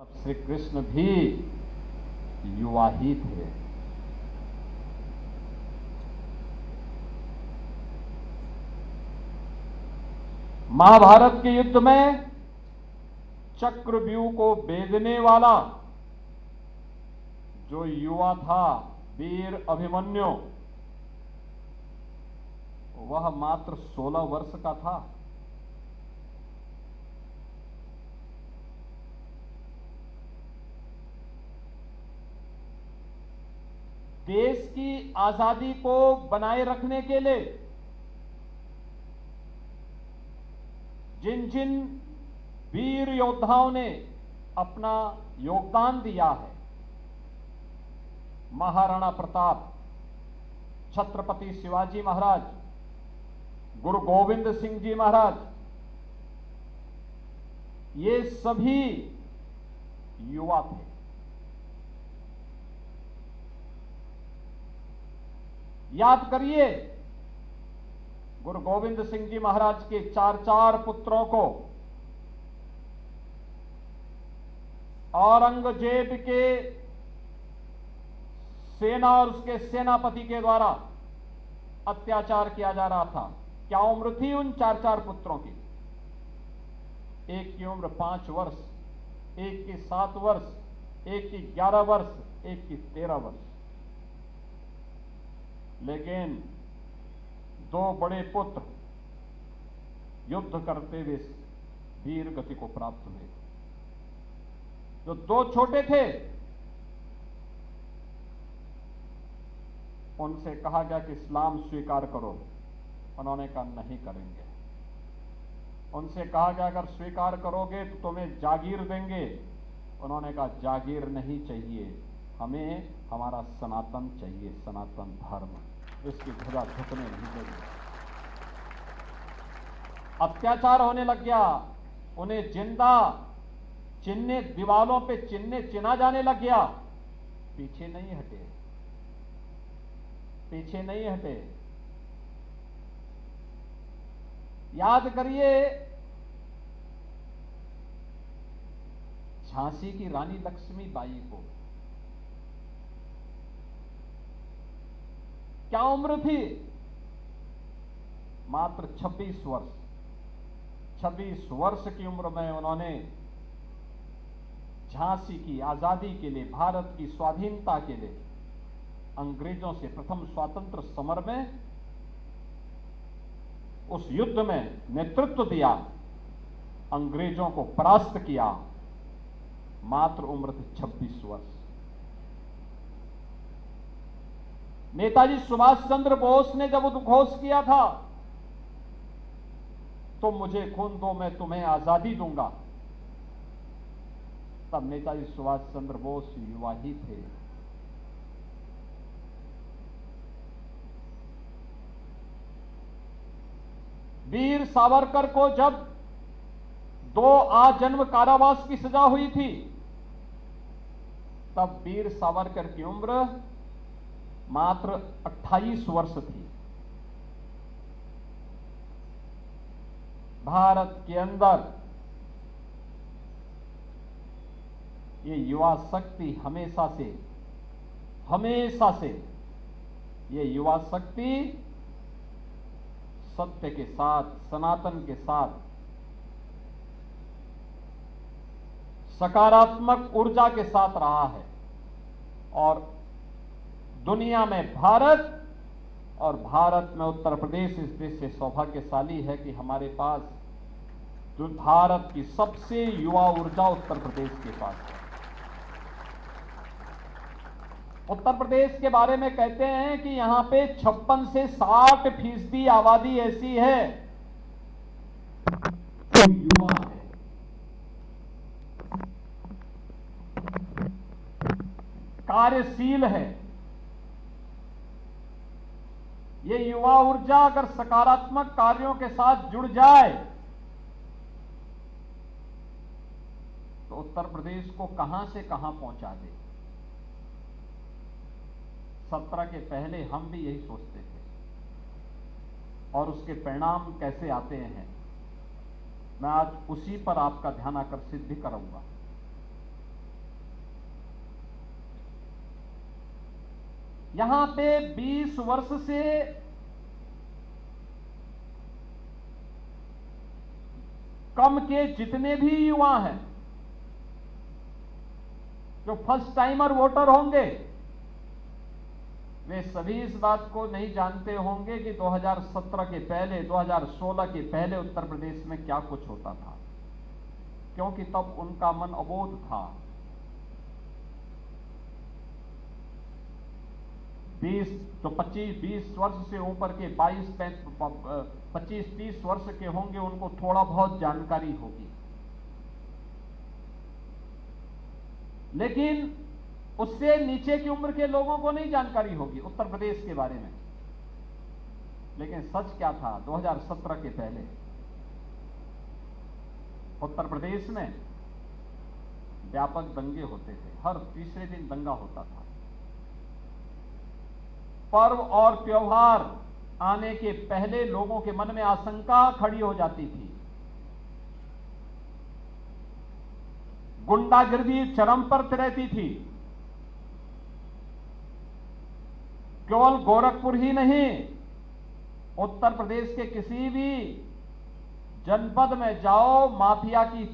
तब श्री कृष्ण भी युवा ही थे। महाभारत के युद्ध में चक्रव्यूह को भेदने वाला जो युवा था वीर अभिमन्यु, वह मात्र 16 वर्ष का था। देश की आजादी को बनाए रखने के लिए जिन जिन वीर योद्धाओं ने अपना योगदान दिया है, महाराणा प्रताप, छत्रपति शिवाजी महाराज, गुरु गोविंद सिंह जी महाराज, ये सभी युवा थे। याद करिए, गुरु गोविंद सिंह जी महाराज के 4 पुत्रों को औरंगजेब के सेना और उसके सेनापति के द्वारा अत्याचार किया जा रहा था। क्या उम्र थी उन 4 पुत्रों की? एक की उम्र 5 वर्ष, एक की 7 वर्ष, एक की 11 वर्ष, एक की 13 वर्ष। लेकिन 2 बड़े पुत्र युद्ध करते हुए वीर गति को प्राप्त हुए। जो 2 छोटे थे, उनसे कहा गया कि इस्लाम स्वीकार करो। उन्होंने कहा नहीं करेंगे। उनसे कहा गया अगर स्वीकार करोगे तो तुम्हें जागीर देंगे। उन्होंने कहा जागीर नहीं चाहिए, हमें हमारा सनातन चाहिए, सनातन धर्म, इसकी ध्वजा झुकने नहीं देंगे। अत्याचार होने लग गया, उन्हें जिंदा चिन्हे, दीवालों पे चिन्हे चिना जाने लग गया। पीछे नहीं हटे, पीछे नहीं हटे। याद करिए, झांसी की रानी लक्ष्मीबाई को क्या उम्र थी? मात्र 26 वर्ष। 26 वर्ष की उम्र में उन्होंने झांसी की आजादी के लिए, भारत की स्वाधीनता के लिए अंग्रेजों से प्रथम स्वातंत्र समर में, उस युद्ध में नेतृत्व दिया, अंग्रेजों को परास्त किया। मात्र उम्र थी 26 वर्ष। नेताजी सुभाष चंद्र बोस ने जब उद्घोष किया था, तुम मुझे खून दो मैं तुम्हें आजादी दूंगा, तब नेताजी सुभाष चंद्र बोस युवा ही थे। वीर सावरकर को जब 2 आजन्म कारावास की सजा हुई थी, तब वीर सावरकर की उम्र मात्र 28 वर्ष थी। भारत के अंदर ये युवा शक्ति हमेशा से ये युवा शक्ति सत्य के साथ, सनातन के साथ, सकारात्मक ऊर्जा के साथ रहा है। और दुनिया में भारत, और भारत में उत्तर प्रदेश इस देश से सौभाग्यशाली है कि हमारे पास जो भारत की सबसे युवा ऊर्जा उत्तर प्रदेश के पास है। उत्तर प्रदेश के बारे में कहते हैं कि यहां पे 56 से 60% आबादी ऐसी है जो युवा है। कार्यशील है। ये युवा ऊर्जा अगर सकारात्मक कार्यों के साथ जुड़ जाए तो उत्तर प्रदेश को कहां से कहां पहुंचा दे। 17 के पहले हम भी यही सोचते थे, और उसके परिणाम कैसे आते हैं, मैं आज उसी पर आपका ध्यान आकर्षित भी करूंगा। यहां पे 20 वर्ष से कम के जितने भी युवा हैं जो फर्स्ट टाइमर वोटर होंगे, वे सभी इस बात को नहीं जानते होंगे कि 2017 के पहले, 2016 के पहले उत्तर प्रदेश में क्या कुछ होता था, क्योंकि तब उनका मन अबोध था। 25-20 वर्ष से ऊपर के 25-30 वर्ष के होंगे, उनको थोड़ा बहुत जानकारी होगी, लेकिन उससे नीचे की उम्र के लोगों को नहीं जानकारी होगी उत्तर प्रदेश के बारे में। लेकिन सच क्या था 2017 के पहले? उत्तर प्रदेश में व्यापक दंगे होते थे, हर तीसरे दिन दंगा होता था। पर्व और त्योहार आने के पहले लोगों के मन में आशंका खड़ी हो जाती थी। गुंडागिर्दी चरम पर रहती थी। केवल गोरखपुर ही नहीं, उत्तर प्रदेश के किसी भी जनपद में जाओ, माफिया की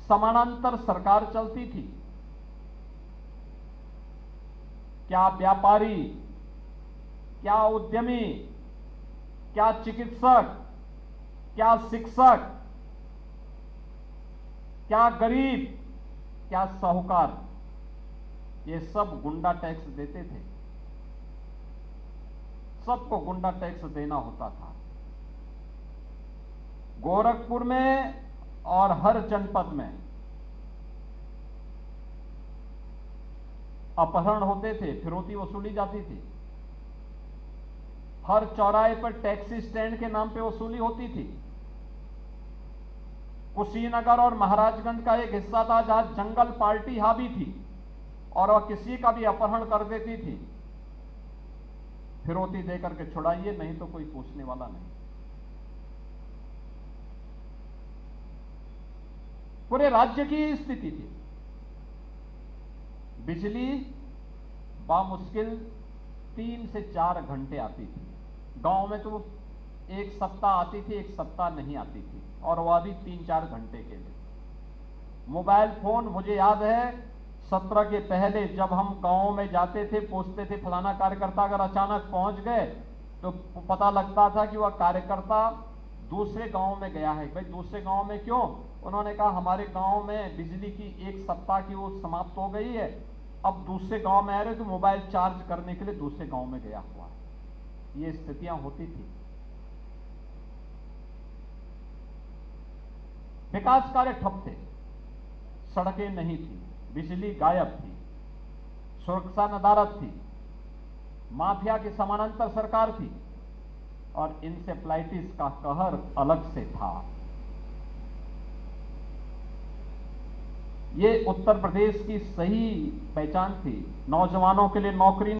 समानांतर सरकार चलती थी। क्या व्यापारी, क्या उद्यमी, क्या चिकित्सक, क्या शिक्षक, क्या गरीब, क्या साहूकार, ये सब गुंडा टैक्स देते थे। सबको गुंडा टैक्स देना होता था। गोरखपुर में और हर जनपद में अपहरण होते थे, फिरौती वसूली जाती थी। हर चौराहे पर टैक्सी स्टैंड के नाम पे वसूली होती थी। कुशीनगर और महाराजगंज का एक हिस्सा था जहां जंगल पार्टी हावी थी और वह किसी का भी अपहरण कर देती थी। फिरौती देकर के छुड़ाइए, नहीं तो कोई पूछने वाला नहीं। पूरे राज्य की स्थिति थी। बिजली बामुश्किल 3 से 4 घंटे आती थी। गांव में तो एक सप्ताह आती थी, एक सप्ताह नहीं आती थी, और वह भी 3-4 घंटे के लिए। मोबाइल फोन, मुझे याद है 17 के पहले जब हम गांव में जाते थे, पूछते थे फलाना कार्यकर्ता अगर अचानक पहुंच गए तो पता लगता था कि वह कार्यकर्ता दूसरे गांव में गया है। भाई दूसरे गांव में क्यों? उन्होंने कहा हमारे गांव में बिजली की 1 सप्ताह की वो समाप्त हो गई है, अब दूसरे गांव में आ रहे तो मोबाइल चार्ज करने के लिए दूसरे गांव में गया हुआ है। ये स्थितियां होती थी। विकास कार्य ठप थे, सड़कें नहीं थी, बिजली गायब थी, सुरक्षा नदारद थी, माफिया की समानांतर सरकार थी, और इंसेफ्लाइटिस का कहर अलग से था। ये उत्तर प्रदेश की सही पहचान थी। नौजवानों के लिए नौकरी